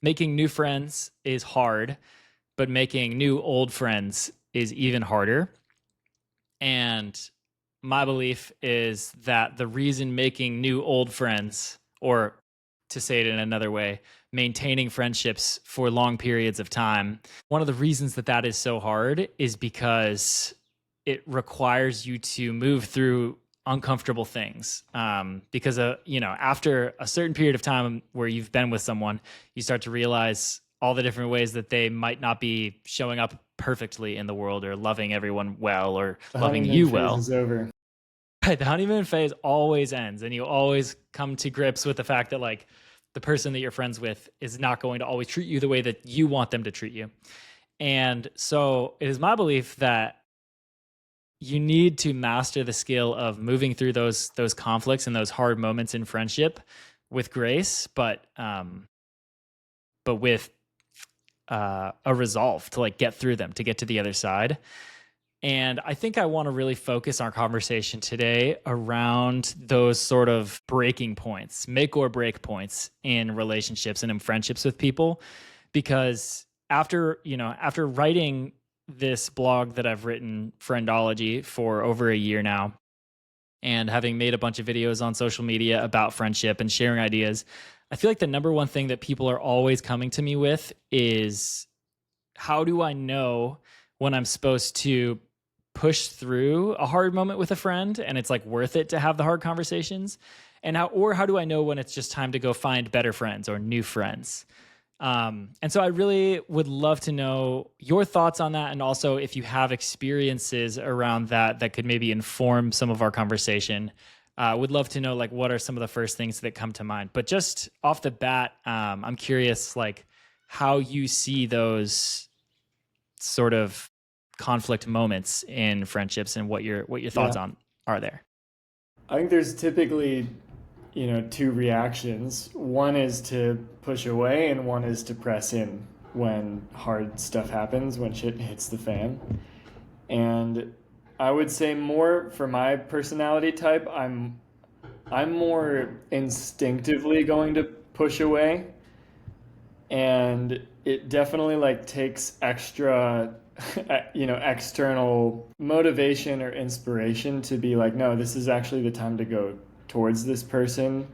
making new friends is hard, but making new old friends is even harder. And my belief is that the reason making new old friends, or to say it in another way, maintaining friendships for long periods of time, one of the reasons that that is so hard is because it requires you to move through uncomfortable things. Because after a certain period of time where you've been with someone, you start to realize all the different ways that they might not be showing up perfectly in the world or loving everyone well or The loving honeymoon you phase well. is over. Right, the honeymoon phase always ends, and you always come to grips with the fact that like the person that you're friends with is not going to always treat you the way that you want them to treat you. And so it is my belief that you need to master the skill of moving through those conflicts and those hard moments in friendship with grace, but with a resolve to like get through them, to get to the other side. And I think I want to really focus our conversation today around those sort of breaking points, make or break points in relationships and in friendships with people. Because after writing this blog that I've written, Friendology, for over a year now, and having made a bunch of videos on social media about friendship and sharing ideas, I feel like the number one thing that people are always coming to me with is, how do I know when I'm supposed to push through a hard moment with a friend and it's like worth it to have the hard conversations? And how do I know when it's just time to go find better friends or new friends? And so I really would love to know your thoughts on that. And also if you have experiences around that could maybe inform some of our conversation. Would love to know like what are some of the first things that come to mind. But just off the bat, I'm curious like how you see those sort of conflict moments in friendships and what your thoughts Yeah. on are there. I think there's typically, two reactions. One is to push away, and one is to press in when hard stuff happens, when shit hits the fan. And I would say more for my personality type, I'm more instinctively going to push away, and it definitely like takes extra external motivation or inspiration to be like, no, this is actually the time to go towards this person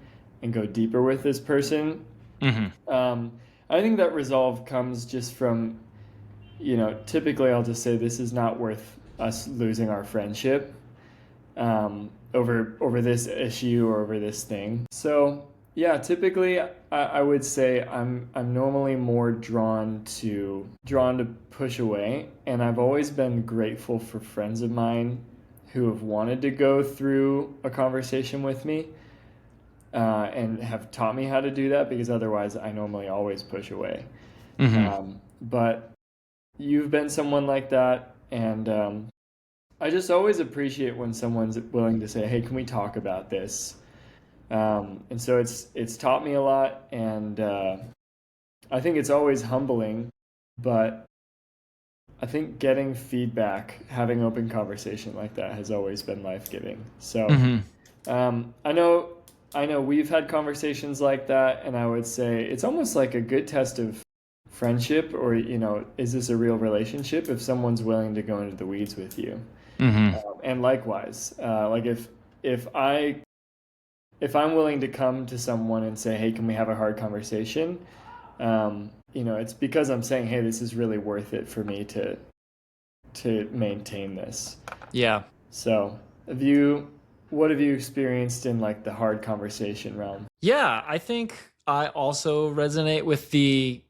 and go deeper with this person. Hmm. um, I think that resolve comes just from, typically I'll just say this is not worth us losing our friendship, over this issue or over this thing. So yeah, typically I would say I'm normally more drawn to push away, and I've always been grateful for friends of mine who have wanted to go through a conversation with me, and have taught me how to do that, because otherwise I normally always push away. Hmm. But you've been someone like that, and I just always appreciate when someone's willing to say, "Hey, can we talk about this?" And so it's taught me a lot, and I think it's always humbling, but I think getting feedback, having open conversation like that, has always been life giving. So Hmm. I know we've had conversations like that, and I would say it's almost like a good test of friendship, or is this a real relationship if someone's willing to go into the weeds with you. Hmm. And likewise, like if I if I'm willing to come to someone and say, "Hey, can we have a hard conversation?" It's because I'm saying, "Hey, this is really worth it for me to maintain this." Yeah. So, what have you experienced in like the hard conversation realm? Yeah, I think I also resonate with the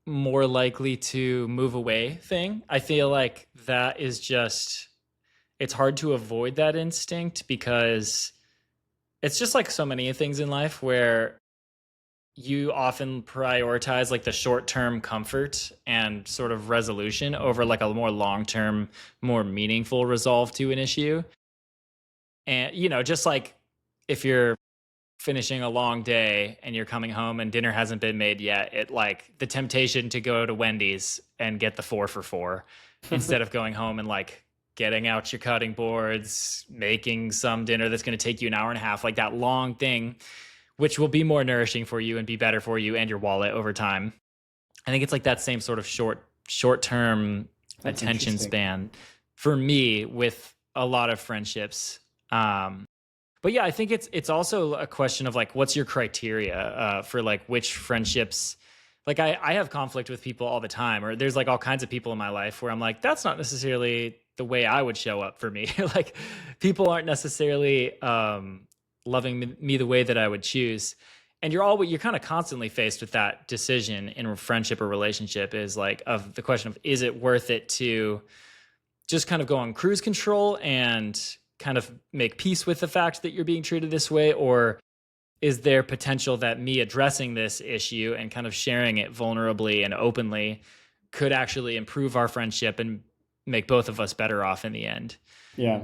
more likely to move away thing. I feel like that is just, it's hard to avoid that instinct because it's just like so many things in life where you often prioritize like the short-term comfort and sort of resolution over like a more long-term, more meaningful resolve to an issue. And just like if you're finishing a long day and you're coming home and dinner hasn't been made yet, it like the temptation to go to Wendy's and get the 4 for $4 instead of going home and like getting out your cutting boards, making some dinner that's going to take you an hour and a half, like that long thing, which will be more nourishing for you and be better for you and your wallet over time. I think it's like that same sort of short term That's attention interesting. span for me with a lot of friendships. But yeah, I think it's also a question of like, what's your criteria for like which friendships? Like I have conflict with people all the time, or there's like all kinds of people in my life where I'm like, that's not necessarily the way I would show up for me. Like people aren't necessarily loving me the way that I would choose. And you're kind of constantly faced with that decision in a friendship or relationship, is like of the question of, is it worth it to just kind of go on cruise control and kind of make peace with the fact that you're being treated this way? Or is there potential that me addressing this issue and kind of sharing it vulnerably and openly could actually improve our friendship and make both of us better off in the end? Yeah.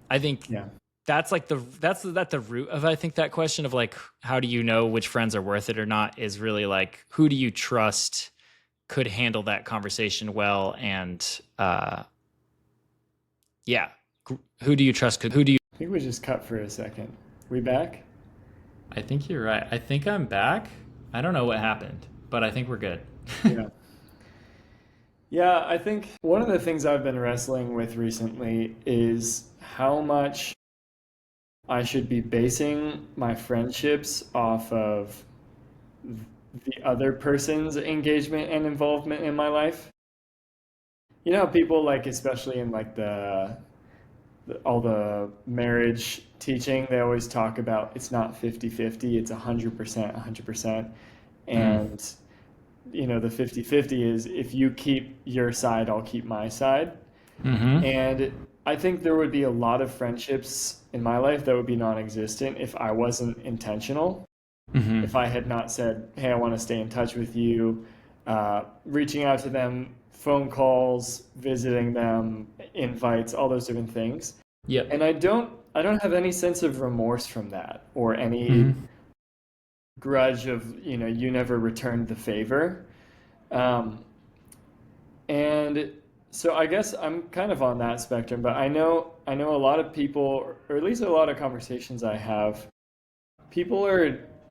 I think Yeah. that's like that's the root of, I think, that question of like, how do you know which friends are worth it or not, is really like, who do you trust could handle that conversation well? And yeah, who do you trust could, who do you I think we just cut for a second. We back? I think you're right. I think I'm back. I don't know what happened, but I think we're good. Yeah. Yeah, I think one of the things I've been wrestling with recently is how much I should be basing my friendships off of the other person's engagement and involvement in my life. You know how people like, especially in like all the marriage teaching, they always talk about it's not 50-50, it's 100%, 100%. Mm. And the 50-50 is if you keep your side, I'll keep my side. Mm-hmm. And I think there would be a lot of friendships in my life that would be non-existent if I wasn't intentional. Mm-hmm. If I had not said, hey, I want to stay in touch with you, reaching out to them, phone calls, visiting them, invites, all those different things. Yep. And I don't have any sense of remorse from that, or any Mm-hmm. grudge of, you never returned the favor. Um, and so I guess I'm kind of on that spectrum, but I know a lot of people, or at least a lot of conversations I have, people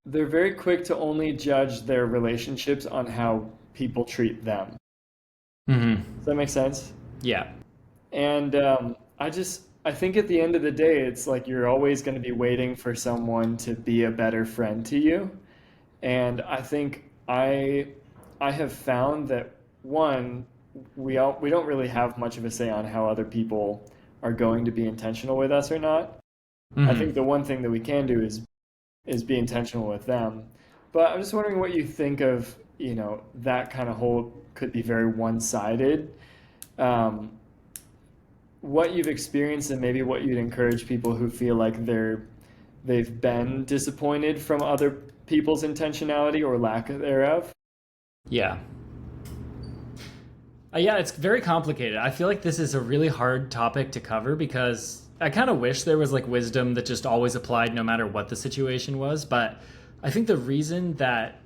they're very quick to only judge their relationships on how people treat them. Mm-hmm. Does that make sense? Yeah. And I think at the end of the day, it's like you're always going to be waiting for someone to be a better friend to you. And I think I have found that, one, we don't really have much of a say on how other people are going to be intentional with us or not. I Mm-hmm. think the one thing that we can do is be intentional with them. But I'm just wondering what you think of, that kind of whole could be very one-sided. Um, what you've experienced, and maybe what you'd encourage people who feel like they've been disappointed from other people's intentionality or lack thereof. Yeah. Yeah, it's very complicated. I feel like this is a really hard topic to cover because I kind of wish there was like wisdom that just always applied no matter what the situation was. But I think the reason that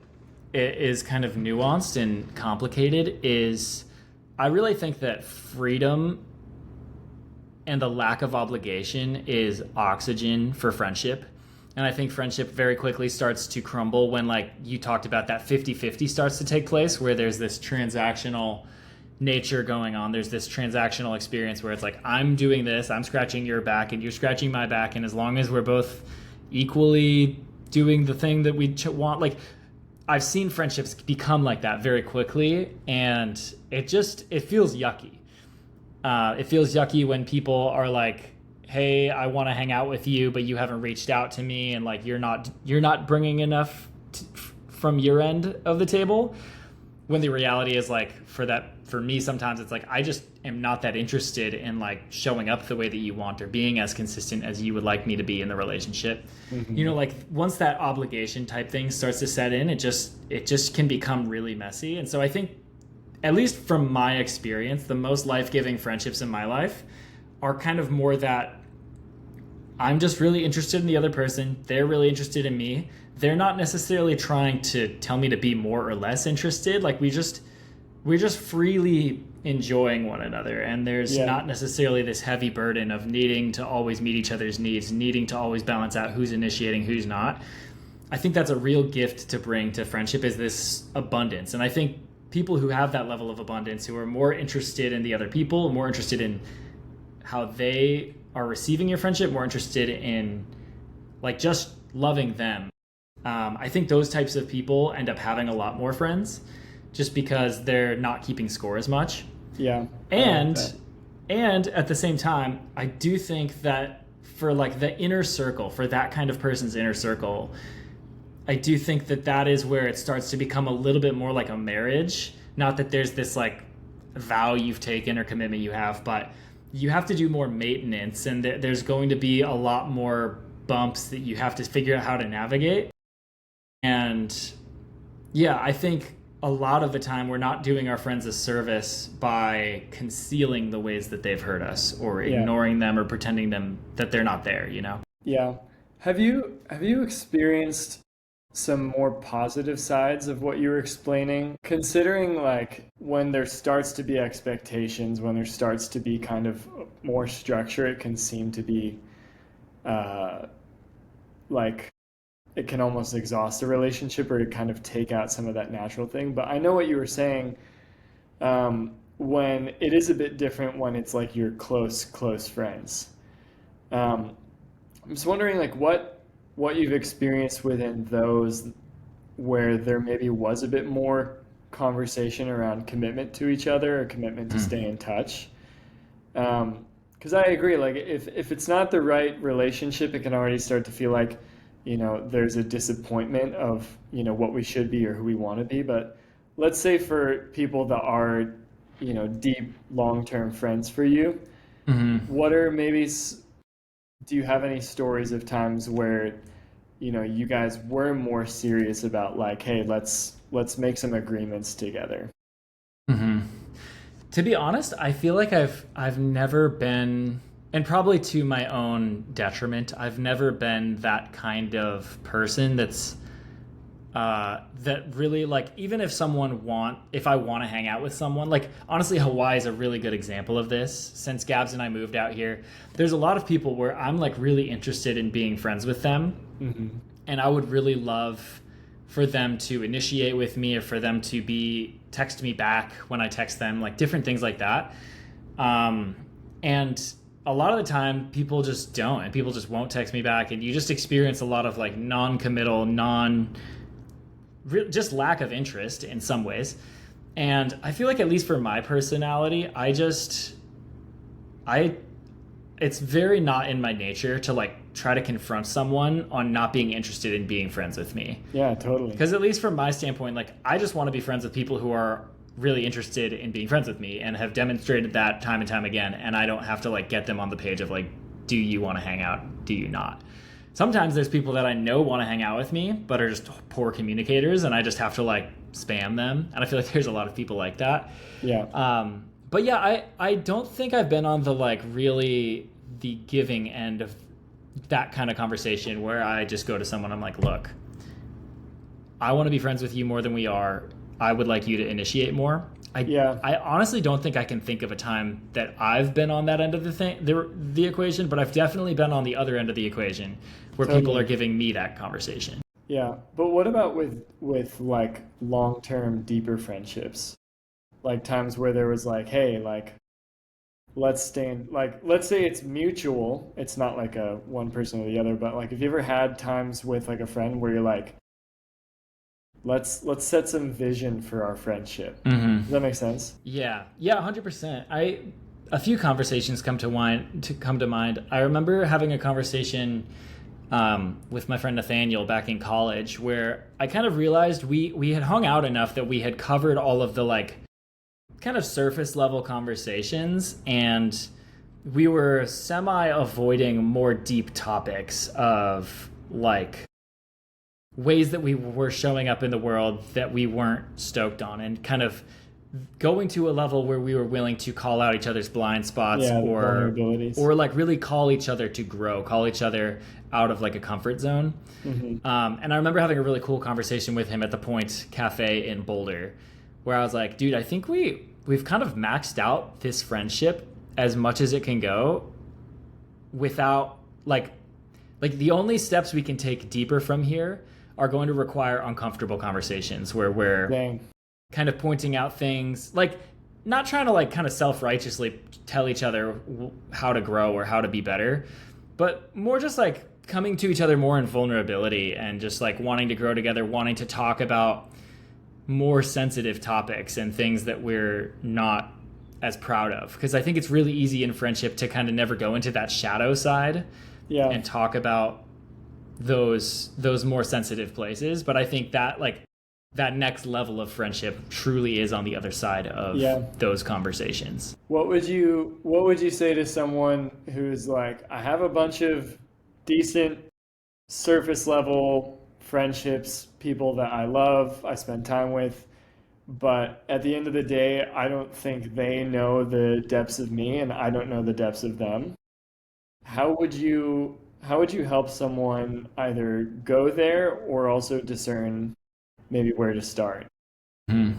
it is kind of nuanced and complicated is I really think that freedom and the lack of obligation is oxygen for friendship. And I think friendship very quickly starts to crumble when, like you talked about, that 50-50 starts to take place, where there's this transactional nature going on. There's this transactional experience where it's like, I'm doing this, I'm scratching your back and you're scratching my back. And as long as we're both equally doing the thing that we want, like I've seen friendships become like that very quickly. And it feels yucky. It feels yucky when people are like, hey, I want to hang out with you, but you haven't reached out to me. And like, you're not bringing enough from your end of the table, when the reality is like, for me sometimes it's like, I just am not that interested in like showing up the way that you want or being as consistent as you would like me to be in the relationship. Hmm. Like once that obligation type thing starts to set in, it just can become really messy. And so I think, at least from my experience, the most life-giving friendships in my life are kind of more that I'm just really interested in the other person, they're really interested in me. They're not necessarily trying to tell me to be more or less interested. Like we're just freely enjoying one another, and there's Yeah. not necessarily this heavy burden of needing to always meet each other's needs, needing to always balance out who's initiating, who's not. I think that's a real gift to bring to friendship, is this abundance. And I think people who have that level of abundance, who are more interested in the other people, more interested in how they are receiving your friendship, more interested in like just loving them. I think those types of people end up having a lot more friends just because they're not keeping score as much. Yeah. And like and at the same time, I do think that for like the inner circle, for that kind of person's inner circle, I do think that that is where it starts to become a little bit more like a marriage. Not that there's this like vow you've taken or commitment you have, but you have to do more maintenance, and there's going to be a lot more bumps that you have to figure out how to navigate. And yeah, I think a lot of the time we're not doing our friends a service by concealing the ways that they've hurt us or yeah. ignoring them or pretending them that they're not there, you know? Yeah. Have you experienced some more positive sides of what you were explaining? Considering like when there starts to be expectations, when there starts to be kind of more structure, it can seem to be uh, like it can almost exhaust a relationship or to kind of take out some of that natural thing. But I know what you were saying, when it is a bit different when it's like your close friends. Um, I'm just wondering like what you've experienced within those where there maybe was a bit more conversation around commitment to each other or commitment to stay in touch. Because I agree, like if it's not the right relationship, it can already start to feel like, there's a disappointment of, what we should be or who we want to be. But let's say for people that are, deep long-term friends for you, what are maybe do you have any stories of times where you guys were more serious about like, hey, let's make some agreements together? Hmm. To be honest, I feel like I've never been, and probably to my own detriment, I've never been that kind of person that really like, even if I want to hang out with someone, like honestly Hawaii is a really good example of this. Since Gabs and I moved out here, there's a lot of people where I'm like really interested in being friends with them, and I would really love for them to initiate with me or for them to be text me back when I text them, like different things like that. And a lot of the time people just don't, and people just won't text me back, and you just experience a lot of like non-committal, just lack of interest in some ways. And I feel like, at least for my personality, it's very not in my nature to like try to confront someone on not being interested in being friends with me. Yeah, totally. Because at least from my standpoint, like I just want to be friends with people who are really interested in being friends with me and have demonstrated that time and time again. And I don't have to like get them on the page of like, do you want to hang out? Do you not? Sometimes there's people that I know want to hang out with me, but are just poor communicators, and I just have to like spam them. And I feel like there's a lot of people like that. Yeah. But yeah, I don't think I've been on the like really the giving end of that kind of conversation where I just go to someone, I'm like, look, I want to be friends with you more than we are. I would like you to initiate more. I honestly don't think I can think of a time that I've been on that end of the equation, but I've definitely been on the other end of the equation where people are giving me that conversation. Yeah. But what about with like long-term deeper friendships? Like times where there was like, hey, like let's stay in, like let's say it's mutual. It's not like a one person or the other, but like have you ever had times with like a friend where you're like, let's set some vision for our friendship? Does that make sense? Yeah, 100%. A few conversations come to mind. I remember having a conversation with my friend Nathaniel back in college, where I kind of realized we had hung out enough that we had covered all of the like kind of surface level conversations, and we were semi avoiding more deep topics of like ways that we were showing up in the world that we weren't stoked on, and kind of going to a level where we were willing to call out each other's blind spots, or like really call each other to grow, call each other out of like a comfort zone. And I remember having a really cool conversation with him at the Point Cafe in Boulder, where I was like, dude, I think we've kind of maxed out this friendship as much as it can go without like the only steps we can take deeper from here are going to require uncomfortable conversations where we're Dang. kind of pointing out things like not trying to like kind of self-righteously tell each other how to grow or how to be better, but more just like coming to each other more in vulnerability and just like wanting to grow together, wanting to talk about more sensitive topics and things that we're not as proud of. Because I think it's really easy in friendship to kind of never go into that shadow side Yeah. and talk about those more sensitive places. But I think that like that next level of friendship truly is on the other side of Yeah. those conversations. What would you say to someone who's like, I have a bunch of decent surface level friendships, people that I love, I spend time with, but at the end of the day, I don't think they know the depths of me and I don't know the depths of them. How would you help someone either go there or also discern maybe where to start? Hmm.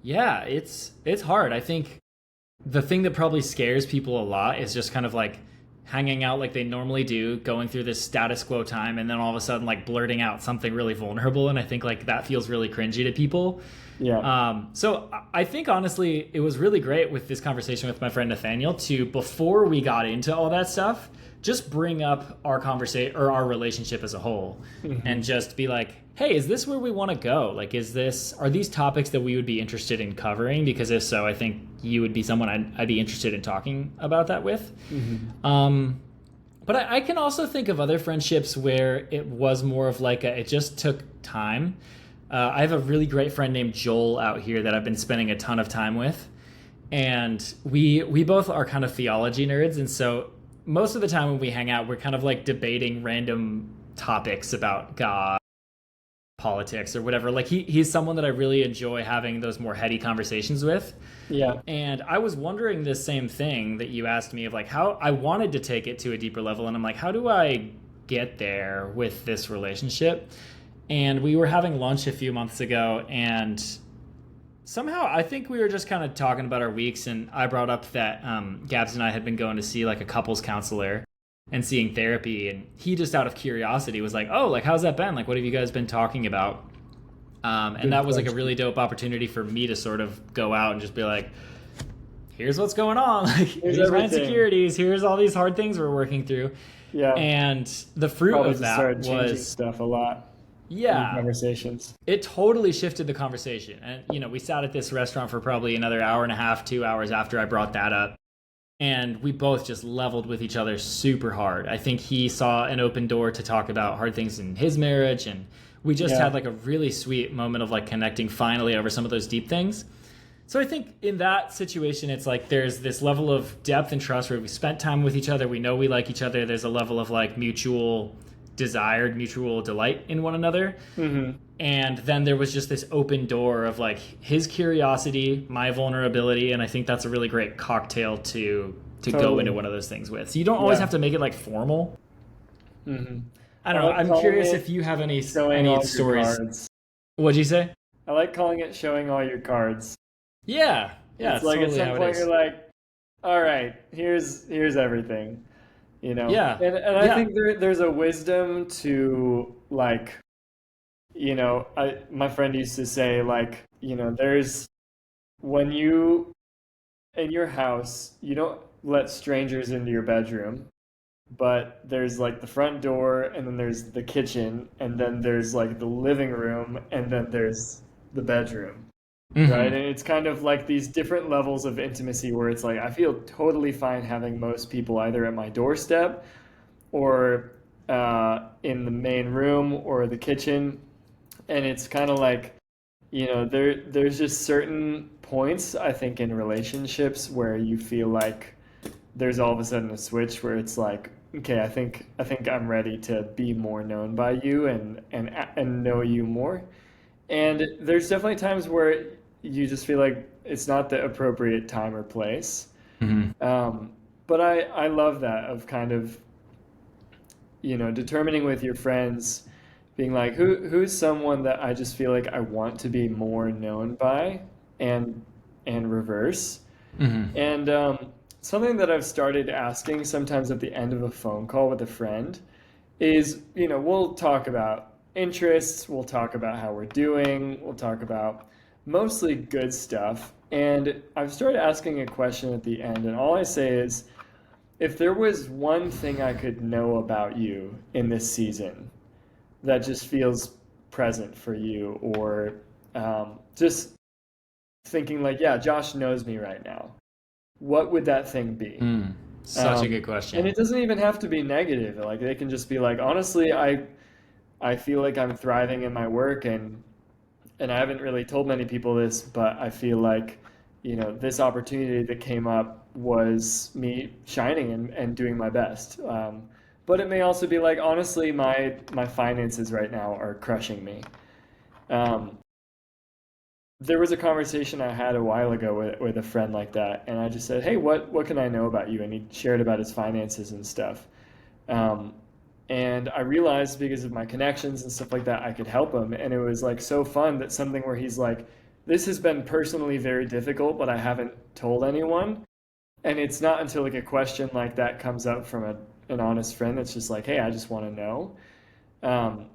Yeah, it's hard. I think the thing that probably scares people a lot is just kind of like hanging out like they normally do, going through this status quo time, and then all of a sudden like blurting out something really vulnerable. And I think like that feels really cringy to people. Yeah. So I think honestly, it was really great with this conversation with my friend Nathaniel to, before we got into all that stuff, just bring up our conversation or our relationship as a whole and just be like, hey, is this where we want to go? Like, are these topics that we would be interested in covering? Because if so, I think you would be someone I'd be interested in talking about that with. But I can also think of other friendships where it was more of like it just took time. I have a really great friend named Joel out here that I've been spending a ton of time with, and we both are kind of theology nerds, and so most of the time when we hang out, we're kind of like debating random topics about God, politics, or whatever. Like he's someone that I really enjoy having those more heady conversations with. Yeah. And I was wondering this same thing that you asked me of like how I wanted to take it to a deeper level, and I'm like, how do I get there with this relationship? And we were having lunch a few months ago, and somehow I think we were just kind of talking about our weeks, and I brought up that Gabs and I had been going to see like a couples counselor and seeing therapy, and he just out of curiosity was like, oh, like how's that been? Like what have you guys been talking about? And Good that was like a question. really dope opportunity for me to sort of go out and just be like, here's what's going on. Like Here's here's my everything. insecurities, here's all these hard things we're working through. Yeah. And the fruit Probably of just that started changing was, stuff a lot in yeah, conversations. it totally shifted the conversation. And, we sat at this restaurant for probably another hour and a half, 2 hours after I brought that up. And we both just leveled with each other super hard. I think he saw an open door to talk about hard things in his marriage. And we just Yeah. had like a really sweet moment of like connecting finally over some of those deep things. So I think in that situation, it's like there's this level of depth and trust where we spent time with each other. We know we like each other. There's a level of like mutual delight in one another. And then there was just this open door of like his curiosity, my vulnerability, and I think that's a really great cocktail to go Totally. into one of those things with. So you don't always Yeah. have to make it like formal. hmm I I don't know. like I'm calling curious it if you have showing any all your stories. cards. What'd you say? I like calling it showing all your cards. Yeah, yeah, It's it's like at totally some how it point is. you're like, all right, here's everything, you know. Yeah, And I yeah. think there's a wisdom to like, my friend used to say like, there's when you in your house, you don't let strangers into your bedroom, but there's like the front door, and then there's the kitchen, and then there's like the living room, and then there's the bedroom, right? Hmm. And it's kind of like these different levels of intimacy where it's like I feel totally fine having most people either at my doorstep or in the main room or the kitchen. And it's kind of like, there's just certain points I think in relationships where you feel like there's all of a sudden a switch where it's like, okay, I think I'm ready to be more known by you and know you more. And there's definitely times where you just feel like it's not the appropriate time or place. Hmm. But I love that of kind of, determining with your friends, being like, who's someone that I just feel like I want to be more known by, and reverse. Hmm. And something that I've started asking sometimes at the end of a phone call with a friend is, we'll talk about interests, we'll talk about how we're doing, we'll talk about mostly good stuff. And I've started asking a question at the end, and all I say is, if there was one thing I could know about you in this season that just feels present for you, or just thinking like, yeah, Josh knows me right now, what would that thing be? Mm, such a Um, good and question. it doesn't even have to be negative. Like they can just be like, honestly, I feel like I'm thriving in my work, and I haven't really told many people this, but I feel like, this opportunity that came up was me shining and doing my best. But it may also be like, honestly, my finances right now are crushing me. Um, there was a conversation I had a while ago with a friend like that, and I just said, "Hey, what can I know about you?" And he shared about his finances and stuff. Um, and I realized because of my connections and stuff like that, I could help him. And it was like so fun that something where he's like, "This has been personally very difficult, but I haven't told anyone." And it's not until like a question like that comes up from an honest friend that's just like, "Hey, I just want to know." Um,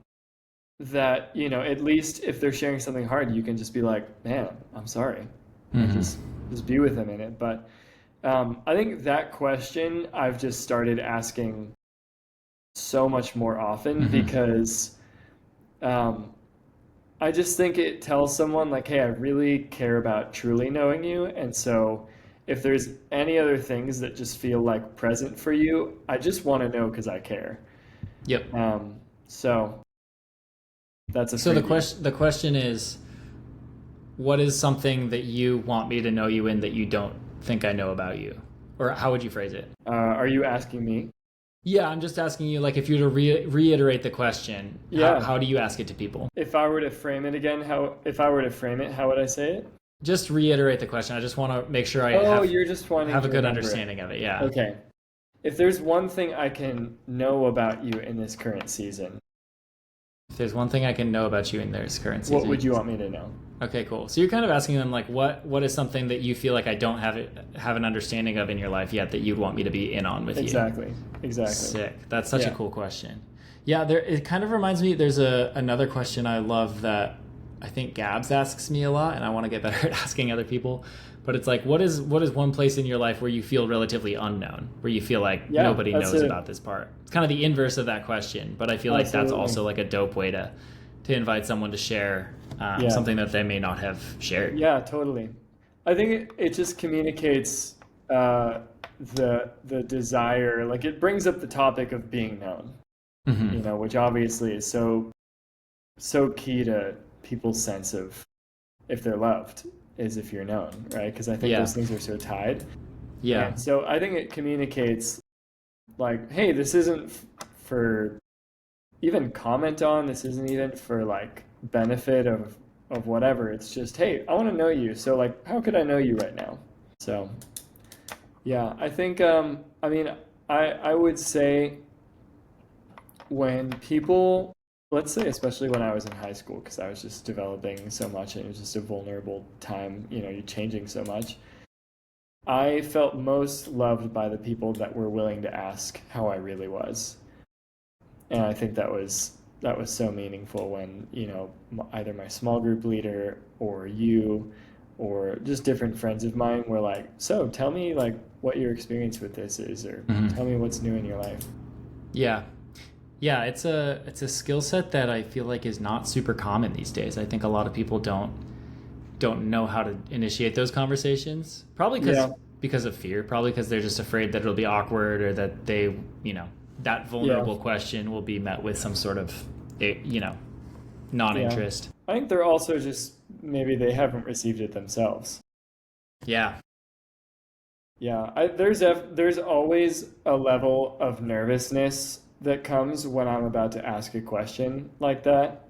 that at least if they're sharing something hard, you can just be like, man, I'm sorry, and Hmm. just be with them in it. But I think that question I've just started asking so much more often, Hmm. because um, I just think it tells someone like, hey, I really care about truly knowing you. And so if there's any other things that just feel like present for you, I just want to know because I care. Yep. So that's a So freebie. the question is, what is something that you want me to know you in that you don't think I know about you? Or how would you phrase it? Are you asking me? Yeah, I'm just asking you, like, if you were to reiterate the question, Yeah. how do you ask it to people? If I were to frame it again, if I were to frame it, how would I say it? Just reiterate the question. I just want to make sure I Oh, you're just wanting have a to good remember it. understanding of it. Yeah. Okay. If there's one thing I can know about you in this current season, If there's one thing I can know about you in this current what would season. you want me to know? Okay, cool. So you're kind of asking them like, what is something that you feel like I don't have an understanding of in your life yet that you'd want me to be in on with you? Exactly. Exactly. Sick. That's such a Yeah. cool question. Yeah, there. It kind of reminds me. There's another question I love that I think Gabs asks me a lot, and I want to get better at asking other people. But it's like, what is one place in your life where you feel relatively unknown, where you feel like Yeah, nobody that's knows it. about this part? It's kind of the inverse of that question, but I feel like that's Absolutely. also like a dope way to invite someone to share Yeah. something that they may not have shared. Yeah, totally. I think it just communicates uh, the desire, like it brings up the topic of being known, Hmm. which obviously is so key to people's sense of if they're loved is if you're known, right? Because I think Yeah. those things are so tied. Yeah. And so I think it communicates like, hey, this isn't for even comment on, this isn't even for like benefit of whatever. It's just, hey, I want to know you. So like, how could I know you right now? So yeah, I think I mean I would say when people, let's say especially when I was in high school, because I was just developing so much and it was just a vulnerable time, you're changing so much. I felt most loved by the people that were willing to ask how I really was. And I think that was so meaningful when, either my small group leader or you or just different friends of mine were like, "So, tell me like what your experience with this is, or Hmm. tell me what's new in your life." Yeah. Yeah, it's a skill set that I feel like is not super common these days. I think a lot of people don't know how to initiate those conversations. Probably Yeah. because of fear. Probably because they're just afraid that it'll be awkward or that they, you know, that Yeah. vulnerable question will be met with some sort of, Yeah. non-interest. I think they're also just maybe they haven't received it themselves. Yeah. Yeah, there's always a level of nervousness that comes when I'm about to ask a question like that.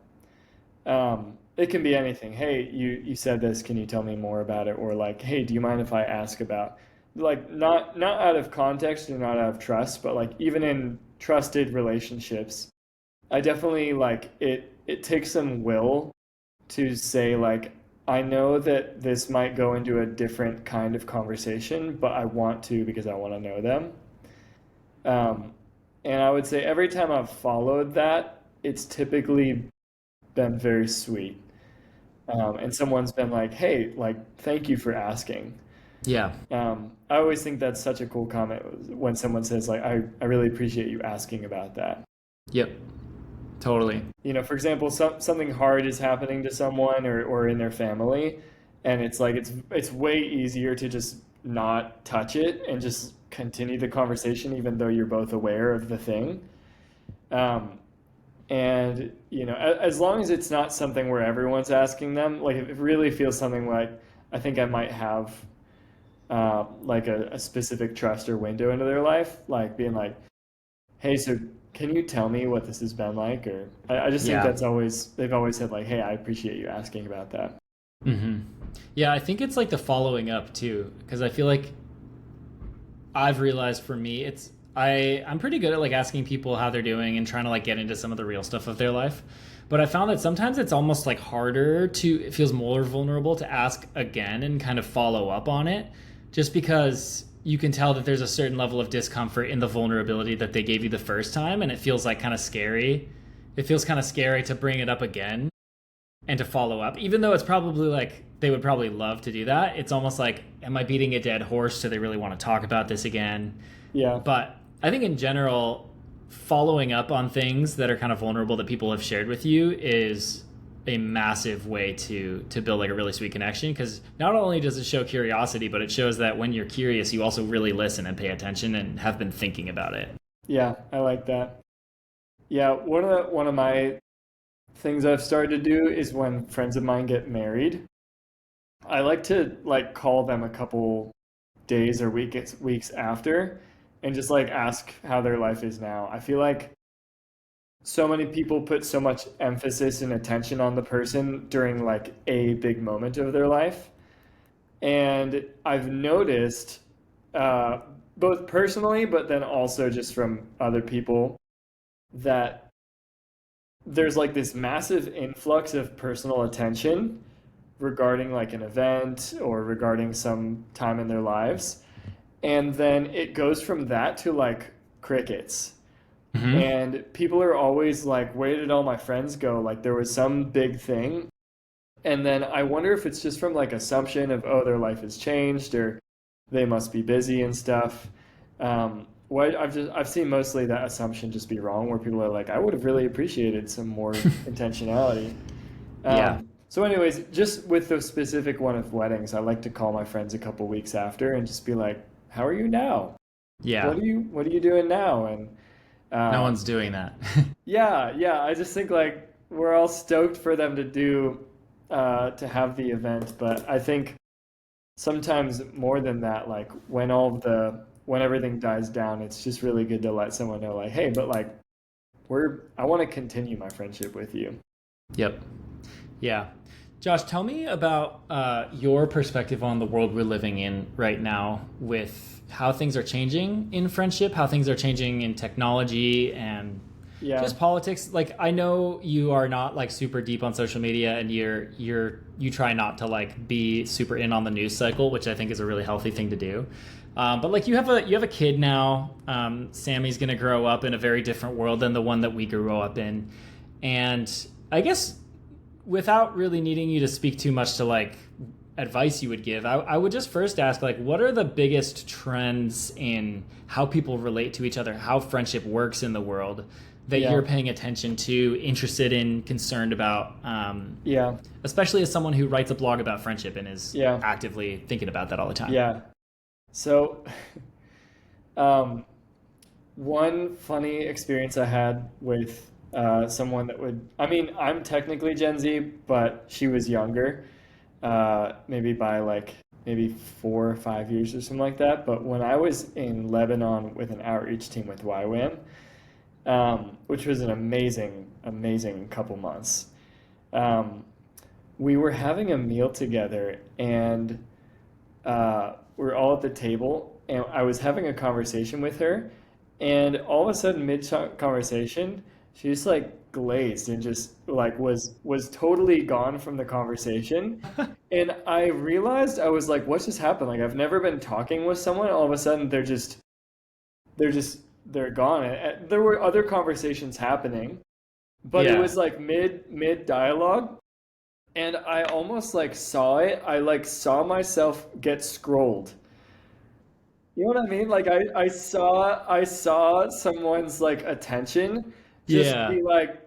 It can be anything. Hey, you said this. Can you tell me more about it? Or like, hey, do you mind if I ask about, like, not out of context or not out of trust, but like even in trusted relationships, I definitely like it. It takes some will to say like, I know that this might go into a different kind of conversation, but I want to because I want to know them. Um, and I would say every time I've followed that, it's typically been very sweet. and someone's been like, "Hey, like, thank you for asking." Yeah. I always think that's such a cool comment when someone says like, I really appreciate you asking about that." Yep. Totally. For example, something hard is happening to someone or in their family, and it's like it's way easier to just not touch it and just continue the conversation even though you're both aware of the thing. Um, and as long as it's not something where everyone's asking them, like if it really feels something like I think I might have like a specific trust or window into their life, like being like, "Hey, so can you tell me what this has been like?" Or I just think Yeah. they've always said like, "Hey, I appreciate you asking about that." hmm Yeah, I think it's like the following up too, because I feel like I've realized for me, I'm pretty good at like asking people how they're doing and trying to like get into some of the real stuff of their life. But I found that sometimes it's almost like harder to it feels more vulnerable to ask again and kind of follow up on it, just because you can tell that there's a certain level of discomfort in the vulnerability that they gave you the first time, and it feels like kind of scary. It feels kind of scary to bring it up again and to follow up, even though it's probably like they would probably love to do that. It's almost like, am I beating a dead horse? Do they really want to talk about this again? Yeah, But I think in general, following up on things that are kind of vulnerable that people have shared with you is a massive way to build like a really sweet connection, because not only does it show curiosity, but it shows that when you're curious you also really listen and pay attention and have been thinking about it. yeah, I like that. Yeah, one of my things I've started to do is when friends of mine get married, I like to like call them a couple days or weeks after and just like ask how their life is now. I feel like so many people put so much emphasis and attention on the person during like a big moment of their life. And I've noticed, uh, both personally, but then also just from other people, that there's like this massive influx of personal attention regarding like an event or regarding some time in their lives. And then it goes from that to like crickets. Mm-hmm. And people are always like, "Where did all my friends go?" Like there was some big thing. And then I wonder if it's just from like assumption of, oh, their life has changed or they must be busy and stuff. What I've seen mostly that assumption just be wrong, where people are like, "I would have really appreciated some more intentionality." Yeah. So, anyways, just with the specific one of weddings, I like to call my friends a couple weeks after and just be like, "How are you now? Yeah. What are you doing now?" And No one's um, doing that. yeah, yeah, I just think like we're all stoked for them to to have the event, but I think sometimes more than that, like when everything dies down, it's just really good to let someone know like, "Hey, but like I want to continue my friendship with you." Yep. Yeah. Josh, tell me about your perspective on the world we're living in right now, with how things are changing in friendship, how things are changing in technology and Yeah. just politics. Like, I know you are not like super deep on social media, and you try not to like be super in on the news cycle, which I think is a really healthy thing to do. But like you have a kid now. Sammy's gonna grow up in a very different world than the one that we grew up in, and I guess without really needing you to speak too much to like advice you would give, I would just first ask like, what are the biggest trends in how people relate to each other, how friendship works in the world that you're Yeah. paying attention to, interested in, concerned about, Yeah. especially as someone who writes a blog about friendship and is Yeah. actively thinking about that all the time. Yeah. So, um, one funny experience I had with someone that I mean, I'm technically Gen Z, but she was younger, maybe by like maybe 4 or 5 years or something like that. But when I was in Lebanon with an outreach team with YWAM, which was an amazing couple months, um, we were having a meal together and we're all at the table, and I was having a conversation with her, and all of a sudden, mid conversation, she just like glazed and just like was totally gone from the conversation. And I realized I was like, what just happened? Like I've never been talking with someone, all of a sudden they're just they're gone. And there were other conversations happening, but it Yeah. was like mid dialogue, And I almost like saw it. I like saw myself get scrolled. You know what I mean? Like I saw someone's like attention just Yeah, be like,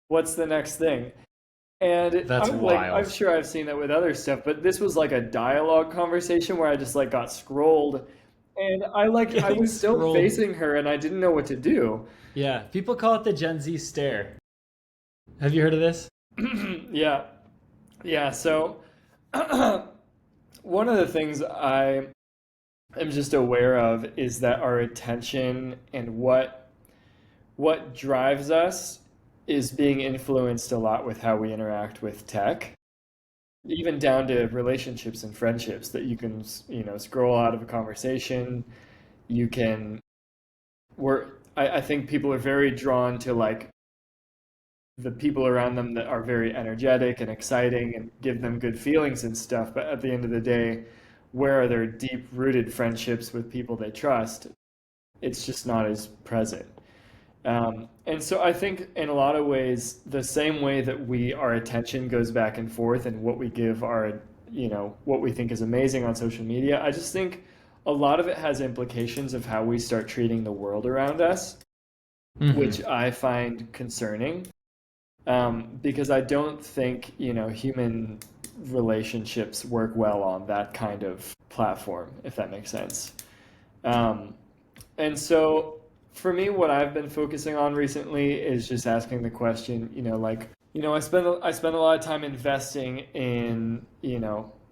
what's the next thing? And that's I'm wild. sure I've seen that with other stuff, but this was like a dialogue conversation where I just like got scrolled and I Getting was still scrolled. facing her and I didn't know what to do. Yeah, people call it the Gen Z stare. Have you heard of this? Yeah. Yeah, so one of the things I am just aware of is that our attention and what drives us is being influenced a lot with how we interact with tech, even down to relationships and friendships that you can, scroll out of a conversation. You can, I think people are very drawn to like the people around them that are very energetic and exciting and give them good feelings and stuff. But at the end of the day, where are their deep rooted friendships with people they trust? It's just not as present. And so I think in a lot of ways, the same way that our attention goes back and forth and what we give our, what we think is amazing on social media, I just think a lot of it has implications of how we start treating the world around us, Mm-hmm. which I find concerning. Because I don't think, human relationships work well on that kind of platform, if that makes sense. Um, and so for me, what I've been focusing on recently is just asking the question, like, I spend a lot of time investing in,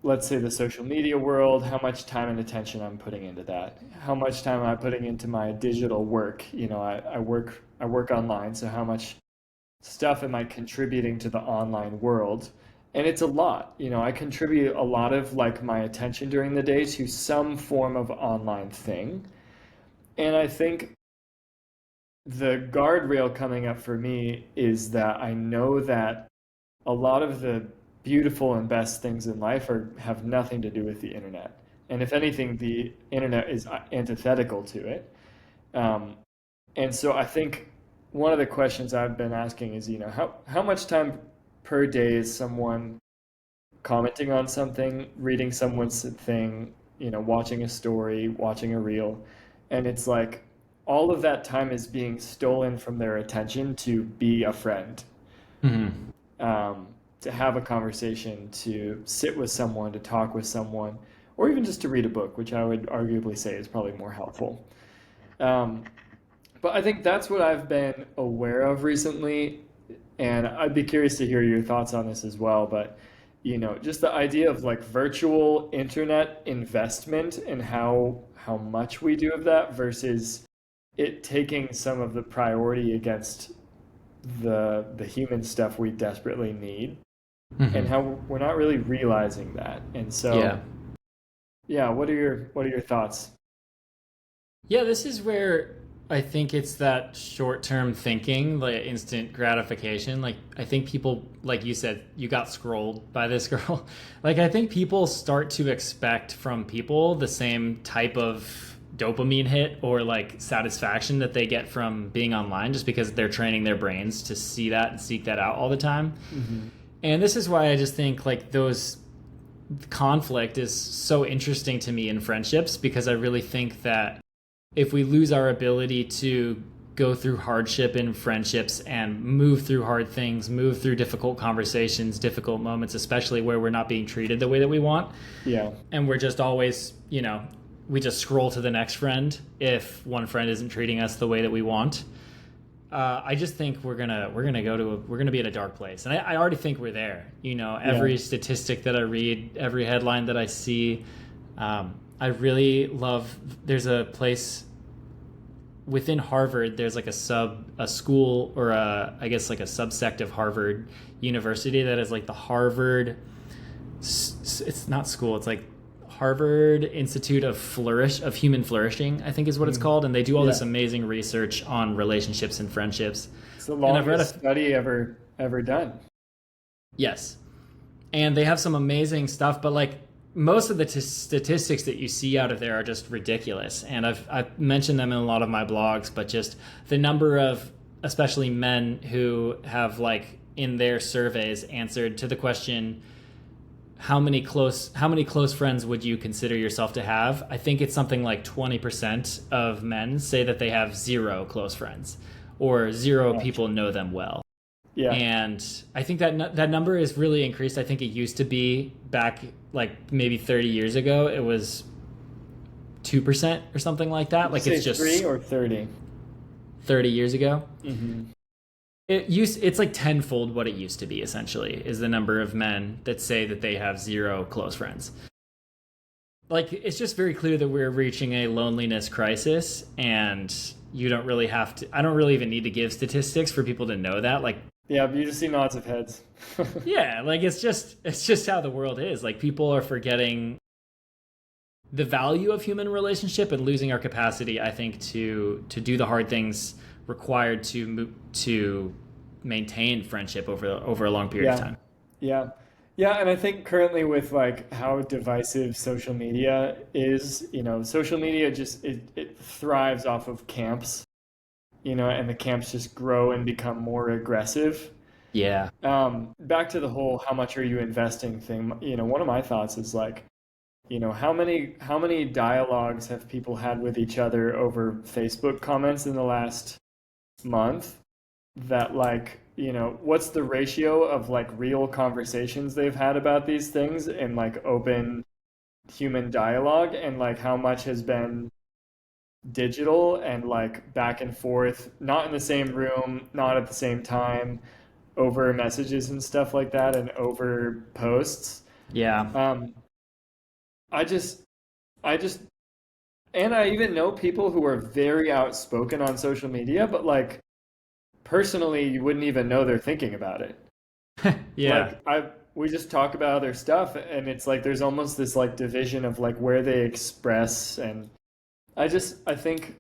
let's say the social media world, how much time and attention I'm putting into that. How much time am I putting into my digital work? I work online, so how much stuff am I contributing to the online world? And it's a lot. I contribute a lot of like my attention during the day to some form of online thing. And I think the guardrail coming up for me is that I know that a lot of the beautiful and best things in life have nothing to do with the internet. And if anything, the internet is antithetical to it. Um, and so I think one of the questions I've been asking is, how much time per day is someone commenting on something, reading someone's thing, watching a story, watching a reel, and it's like all of that time is being stolen from their attention to be a friend, Mm-hmm. um, to have a conversation, to sit with someone, to talk with someone, or even just to read a book, which I would arguably say is probably more helpful. Um, But I think that's what I've been aware of recently, and I'd be curious to hear your thoughts on this as well. But just the idea of like virtual internet investment and how much we do of that versus it taking some of the priority against the human stuff we desperately need, and Mm-hmm. how we're not really realizing that. And Yeah. so, yeah, what are your thoughts? Yeah, this is where I think it's that short-term thinking, like instant gratification. Like I think people, like you said, you got scrolled by this girl. Like I think people start to expect from people the same type of dopamine hit or like satisfaction that they get from being online just because they're training their brains to see that and seek that out all the time. Hmm. And this is why I just think like those conflict is so interesting to me in friendships because I really think that if we lose our ability to go through hardship in friendships and move through hard things, move through difficult conversations, difficult moments, especially where we're not being treated the way that we want, Yeah, and we're just always, we just scroll to the next friend if one friend isn't treating us the way that we want. I just think we're gonna be at a dark place, and I already think we're there. yeah. Every statistic that I read, every headline that I see, I really love. There's a place within Harvard. There's like a school or I guess like a subsect of Harvard University that is like the Harvard. It's not school. It's like Harvard Institute of Human Flourishing, I think is what it's Mm. called, and they do all Yeah. this amazing research on relationships and friendships. It's the And I've read longest study ever done. yes, and they have some amazing stuff, but like most of the statistics that you see out of there are just ridiculous. And I've mentioned them in a lot of my blogs, but just the number of especially men who have like in their surveys answered to the question, how many close friends would you consider yourself to have? I think it's something like 20% of men say that they have zero close friends, or zero people know them well. Yeah. And I think that number is really increased. I think it used to be back like maybe 30 years ago, it was 2% or something like that. Did Like you it's say just 3 or 30? 30 years ago. Mm-hmm. It's like tenfold what it used to be, essentially, is the number of men that say that they have zero close friends. Like, it's just very clear that we're reaching a loneliness crisis, and you don't really have to, I don't really even need to give statistics for people to know that. Like, Yeah, but you just see nods of heads. yeah, like it's just how the world is. Like, people are forgetting the value of human relationship and losing our capacity, I think, to do the hard things required to maintain friendship over a long period of Yeah, time. yeah, yeah. And I think currently with like how divisive social media is, social media just it thrives off of camps, and the camps just grow and become more aggressive. Yeah. Back to the whole how much are you investing thing, one of my thoughts is like, how many dialogues have people had with each other over Facebook comments in the last month that like, what's the ratio of like real conversations they've had about these things and like open human dialogue, and like how much has been digital and like back and forth, not in the same room, not at the same time, over messages and stuff like that and over posts. Yeah. Um, I just, I just, and I even know people who are very outspoken on social media, but like personally, you wouldn't even know they're thinking about it. Yeah. Like we just talk about other stuff, and it's like there's almost this like division of like where they express, and I think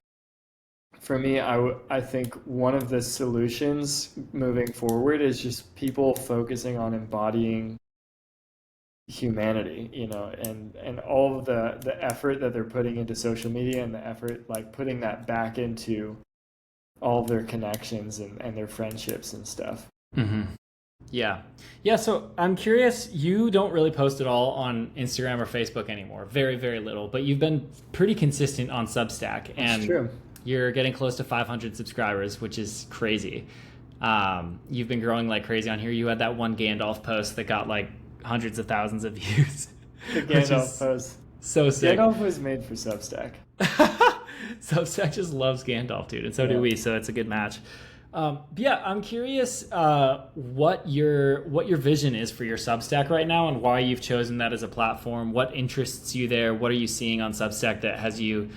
for me, I think one of the solutions moving forward is just people focusing on embodying humanity, and all of the effort that they're putting into social media and the effort like putting that back into all of their connections and their friendships and stuff. Hmm. Yeah. Yeah. So I'm curious, you don't really post at all on Instagram or Facebook anymore. Very, very little, but you've been pretty consistent on Substack, That's and true. you're getting close to 500 subscribers, which is crazy. You've been growing like crazy on here. You had that one Gandalf post that got like hundreds of thousands of views, The which Gandalf is post. so sick. Gandalf was made for Substack. Substack just loves Gandalf, dude, and so do Yeah. we. So it's a good match. But yeah, I'm curious what your vision is for your Substack right now, and why you've chosen that as a platform. What interests you there? What are you seeing on Substack that has you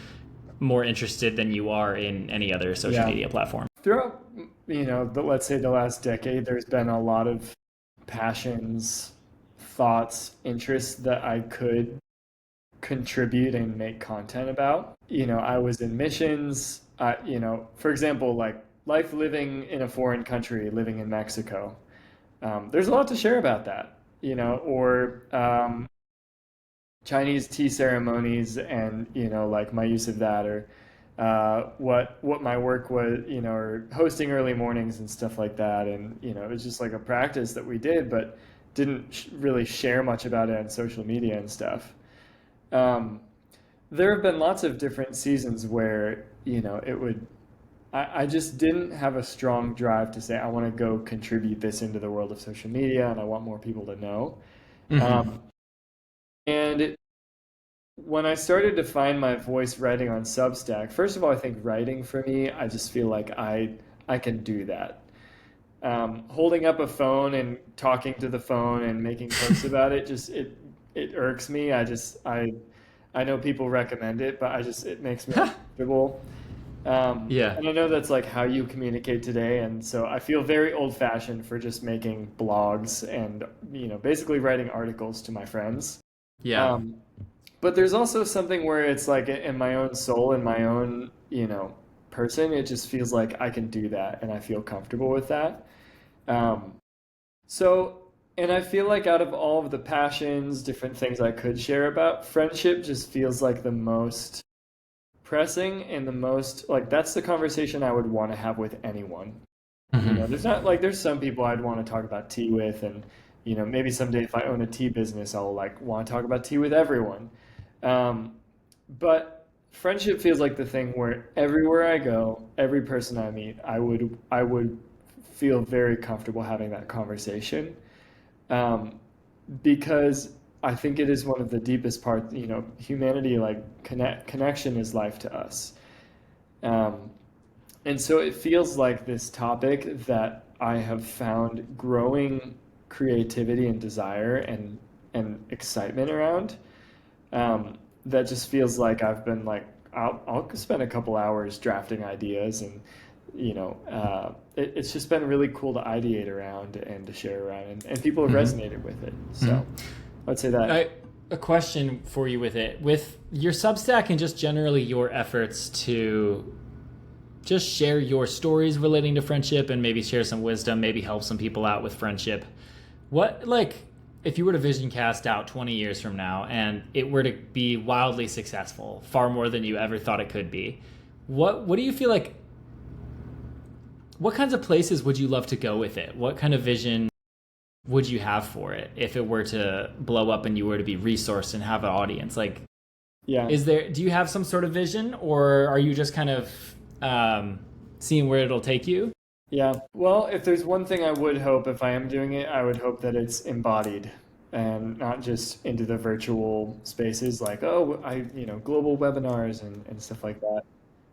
more interested than you are in any other social Yeah. media platform? Throughout, let's say the last decade, there's been a lot of passions, thoughts, interests that I could contribute and make content about. I was in missions, for example, like life living in a foreign country, living in Mexico. There's a lot to share about that, or Chinese tea ceremonies and, like my use of that, or what my work was, or hosting early mornings and stuff like that. And, it was just like a practice that we did, but didn't really share much about it on social media and stuff. Um, there have been lots of different seasons where, I just didn't have a strong drive to say, I want to go contribute this into the world of social media and I want more people to know. Hmm. Um, and when I started to find my voice writing on Substack, first of all, I think writing for me, I just feel like I can do that. Holding up a phone and talking to the phone and making posts about it, just it irks me. I know people recommend it, but it makes me uncomfortable. Yeah. And I know that's like how you communicate today, and so I feel very old-fashioned for just making blogs and basically writing articles to my friends. Yeah. Um, but there's also something where it's like in my own soul, in my own person, it just feels like I can do that, and I feel comfortable with that. Um, so, and I feel like out of all of the passions, different things I could share about, friendship just feels like the most pressing and the most like that's the conversation I would want to have with anyone. Hmm. There's some people I'd want to talk about tea with, and maybe someday if I own a tea business, I'll like want to talk about tea with everyone. Um, but friendship feels like the thing where everywhere I go, every person I meet, I would feel very comfortable having that conversation. Um, because I think it is one of the deepest parts, humanity, like connection is life to us. Um, and so it feels like this topic that I have found growing creativity and desire and excitement around. That just feels like I've been like I'll spend a couple hours drafting ideas, and it's just been really cool to ideate around and to share around, and people have Hmm. resonated with it. Hmm. So I'd say that. A question for you with it, with your Substack and just generally your efforts to just share your stories relating to friendship and maybe share some wisdom, maybe help some people out with friendship. What, like, if you were to vision cast out 20 years from now and it were to be wildly successful, far more than you ever thought it could be, what do you feel like? What kinds of places would you love to go with it? What kind of vision would you have for it if it were to blow up and you were to be resourced and have an audience? Like, Yeah. do you have some sort of vision, or are you just kind of um, seeing where it'll take you? Yeah. Well, if there's one thing I would hope if I am doing it, I would hope that it's embodied and not just into the virtual spaces like, oh, global webinars and stuff like that.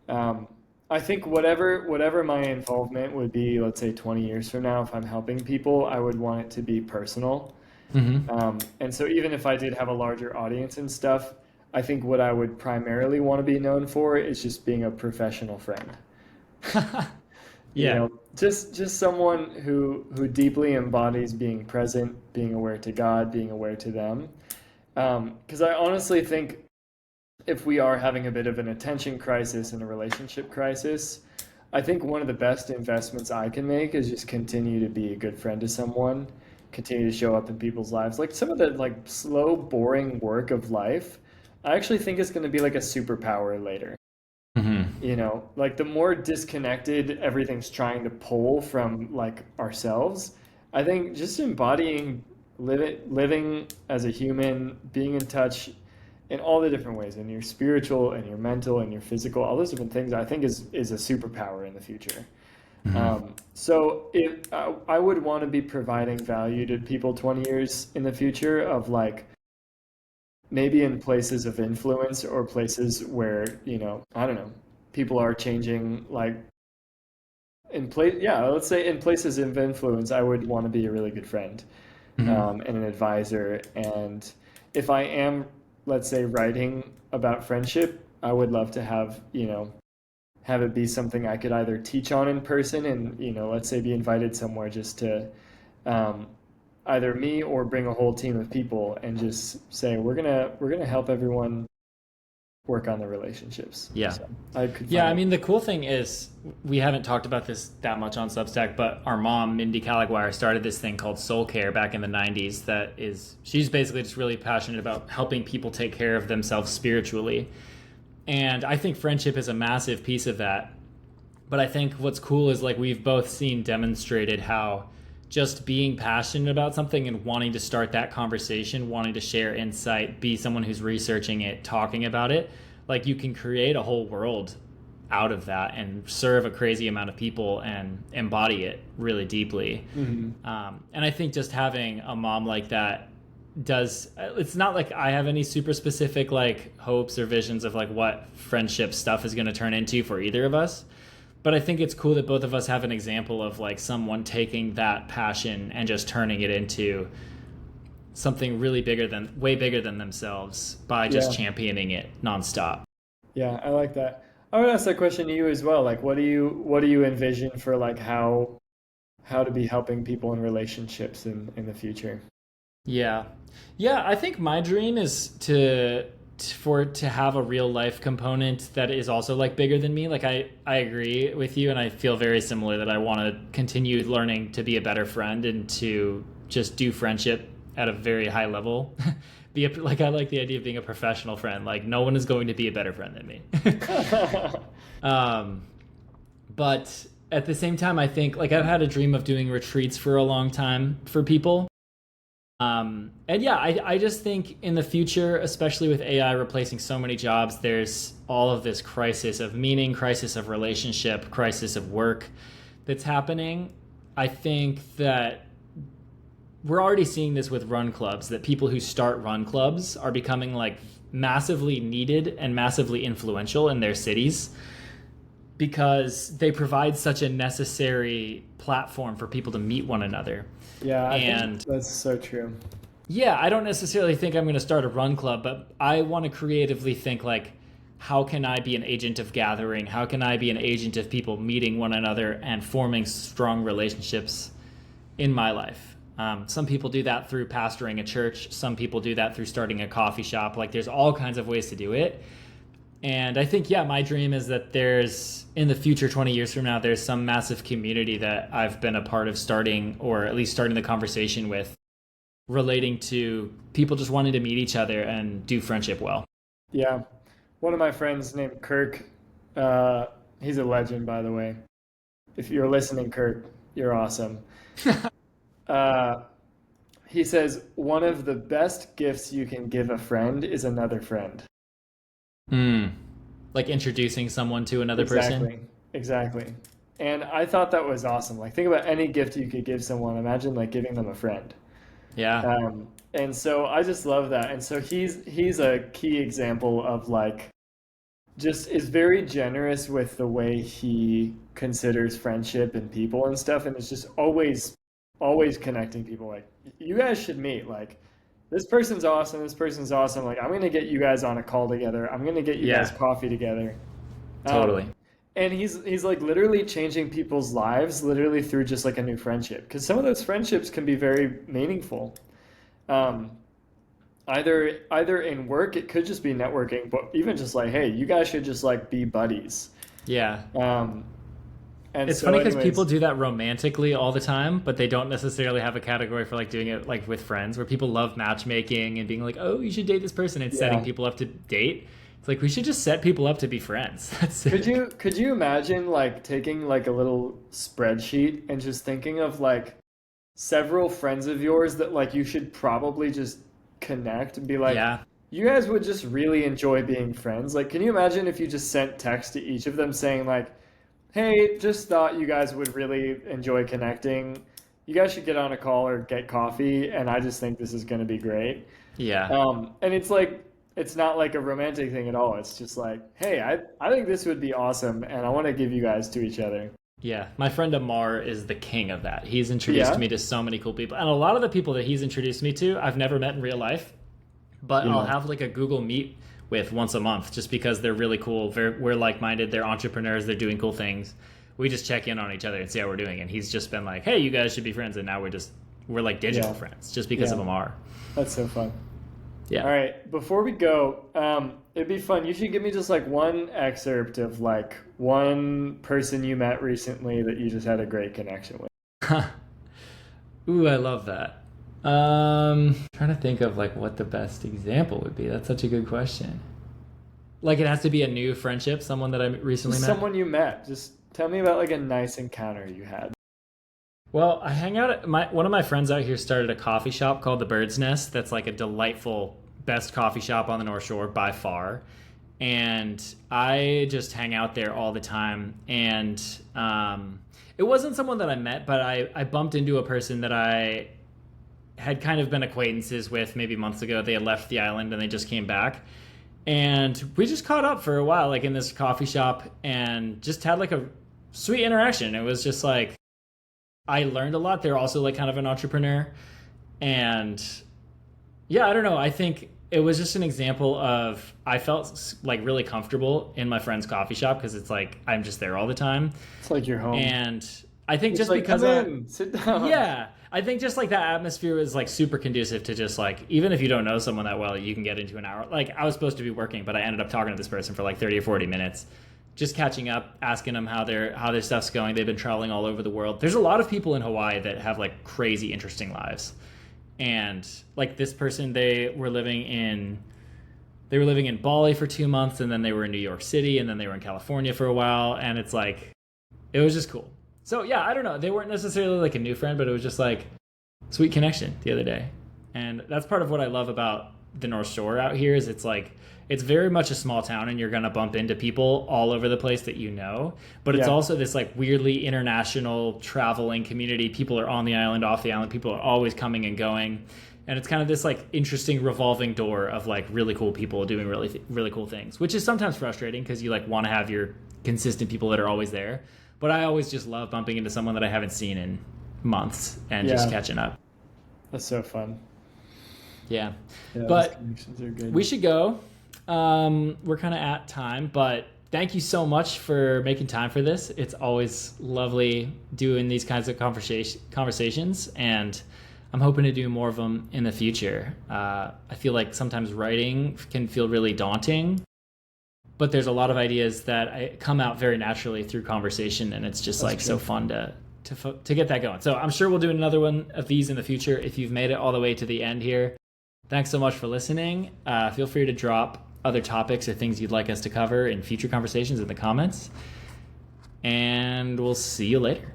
Um, I think whatever my involvement would be, let's say 20 years from now, if I'm helping people, I would want it to be personal. Mm-hmm. And so even if I did have a larger audience and stuff, I think what I would primarily want to be known for is just being a professional friend. Yeah. Just someone who deeply embodies being present, being aware to God, being aware to them. Because I honestly think if we are having a bit of an attention crisis and a relationship crisis, I think one of the best investments I can make is just continue to be a good friend to someone, continue to show up in people's lives. Like some of the like slow, boring work of life, I actually think is going to be like a superpower later. Mm-hmm. Like the more disconnected everything's trying to pull from like ourselves, I think just embodying living as a human, being in touch in all the different ways, in your spiritual and your mental and your physical, all those different things, I think is a superpower in the future. Mm-hmm. So if I would want to be providing value to people 20 years in the future of like maybe in places of influence or places where, I don't know, people are changing like yeah, let's say in places of influence, I would want to be a really good friend, Mm-hmm. and an advisor. And if I am, let's say, writing about friendship, I would love to have it be something I could either teach on in person and, let's say be invited somewhere just to um, either me or bring a whole team of people and just say we're gonna help everyone work on the relationships. Yeah. So I could Yeah, find I it. mean, the cool thing is we haven't talked about this that much on Substack, but our mom, Mindy Caliguire, started this thing called Soul Care back in the 90s. She's basically just really passionate about helping people take care of themselves spiritually. And I think friendship is a massive piece of that. But I think what's cool is like we've both seen demonstrated how just being passionate about something and wanting to start that conversation, wanting to share insight, be someone who's researching it, talking about it, like you can create a whole world out of that and serve a crazy amount of people and embody it really deeply. Hmm. And I think just having a mom like that does, it's not like I have any super specific like hopes or visions of like what friendship stuff is going to turn into for either of us, but I think it's cool that both of us have an example of like someone taking that passion and just turning it into something really way bigger than themselves by just Yeah. championing it nonstop. Yeah, I like that. I would ask that question to you as well. Like, what do you envision for like how to be helping people in relationships in the future? Yeah. Yeah, I think my dream is for it to have a real life component that is also like bigger than me. Like I agree with you and I feel very similar that I want to continue learning to be a better friend and to just do friendship at a very high level. Like I like the idea of being a professional friend. Like no one is going to be a better friend than me. um but at the same time, I think like I've had a dream of doing retreats for a long time for people. And yeah, I just think in the future, especially with AI replacing so many jobs, there's all of this crisis of meaning, crisis of relationship, crisis of work that's happening. I think that we're already seeing this with run clubs, that people who start run clubs are becoming like massively needed and massively influential in their cities because they provide such a necessary platform for people to meet one another. Yeah, I think And that's so true. yeah, I don't necessarily think I'm going to start a run club, but I want to creatively think like, how can I be an agent of gathering? How can I be an agent of people meeting one another and forming strong relationships in my life? Some people do that through pastoring a church. Some people do that through starting a coffee shop. Like there's all kinds of ways to do it. And I think, yeah, my dream is that there's, in the future, 20 years from now, there's some massive community that I've been a part of starting, or at least starting the conversation with, relating to people just wanting to meet each other and do friendship well. Yeah. One of my friends named Kirk, he's a legend, by the way. If you're listening, Kirk, you're awesome. Uh, he says, one of the best gifts you can give a friend is another friend. Mm. Like introducing someone to another person. Exactly. Exactly. And I thought that was awesome. Like, think about any gift you could give someone. Imagine like giving them a friend. Yeah. And so I just love that. And so he's a key example of like just is very generous with the way he considers friendship and people and stuff, and it's just always connecting people. Like you guys should meet. Like this person's awesome. This person's awesome. Like I'm gonna get you guys on a call together. I'm gonna get you guys Yeah. coffee together. Um, Totally. and he's like literally changing people's lives literally through just like a new friendship because some of those friendships can be very meaningful. Um, either in work, it could just be networking, but even just like, hey, you guys should just like be buddies. Yeah. Um, and It's so, funny because people anyways, do that romantically all the time, but they don't necessarily have a category for like doing it like with friends, where people love matchmaking and being like, "Oh, you should date this person," and setting yeah. people up to date. It's like we should just set people up to be friends. That's Could it. you imagine like taking like a little spreadsheet and just thinking of like several friends of yours that like you should probably just connect and be like, Yeah. you guys would just really enjoy being friends. Like, can you imagine if you just sent text to each of them saying like, hey, just thought you guys would really enjoy connecting. You guys should get on a call or get coffee, and I just think this is going to be great. Yeah. And it's like, it's not like a romantic thing at all. It's just like, hey, I think this would be awesome, and I want to give you guys to each other. Yeah, my friend Amar is the king of that. He's introduced Yeah, me to so many cool people. And a lot of the people that he's introduced me to, I've never met in real life, but I'll yeah, have like a Google Meet with once a month just because they're really cool. We're like-minded, they're entrepreneurs, they're doing cool things. We just check in on each other and see how we're doing. And he's just been like, "Hey, you guys should be friends." And now we're like digital yeah, friends just because of yeah. Amar. That's so fun. All Yeah. right, before we go, it'd be fun. You should give me just like one excerpt of like one person you met recently that you just had a great connection with. Ooh, I love that. Trying to think of like what the best example would be. That's such a good question. Like it has to be a new friendship, someone that I recently Just met. someone you met. Just tell me about like a nice encounter you had. Well, I hang out at one of my friends out here started a coffee shop called the Bird's Nest. That's like a delightful, best coffee shop on the North Shore by far. And I just hang out there all the time. And it wasn't someone that I met, but I bumped into a person that I had kind of been acquaintances with maybe months ago. They had left the island and they just came back. And we just caught up for a while, like in this coffee shop, and just had like a sweet interaction. It was just like, I learned a lot. They're also like kind of an entrepreneur. And yeah, I don't know. I think it was just an example of I felt like really comfortable in my friend's coffee shop because it's like I'm just there all the time. It's like your home. And I think Just just like because come in, sit down. yeah, I think just like that atmosphere was like super conducive to just like, even if you don't know someone that well, you can get into an hour. Like I was supposed to be working, but I ended up talking to this person for like 30 or 40 minutes, just catching up, asking them how their stuff's going. They've been traveling all over the world. There's a lot of people in Hawaii that have like crazy interesting lives. And like this person, they were living in Bali for 2 months, and then they were in New York City, and then they were in California for a while, and it's like it was just cool. So yeah, I don't know. They weren't necessarily like a new friend, but it was just like sweet connection the other day. And that's part of what I love about the North Shore out here is it's like it's very much a small town and you're going to bump into people all over the place that you know, but it's Yeah. also this like weirdly international traveling community. People are on the island, off the island, people are always coming and going. And it's kind of this like interesting revolving door of like really cool people doing really cool things, which is sometimes frustrating because you like want to have your consistent people that are always there. But I always just love bumping into someone that I haven't seen in months and just Yeah. catching up. That's so fun. Yeah. Yeah, those But connections are good. we should go. We're kind of at time, but thank you so much for making time for this. It's always lovely doing these kinds of conversations, and I'm hoping to do more of them in the future. I feel like sometimes writing can feel really daunting, but there's a lot of ideas that come out very naturally through conversation, and it's just like so fun to get that going. So I'm sure we'll do another one of these in the future. If you've made it all the way to the end here, thanks so much for listening. Feel free to drop other topics or things you'd like us to cover in future conversations in the comments. And we'll see you later.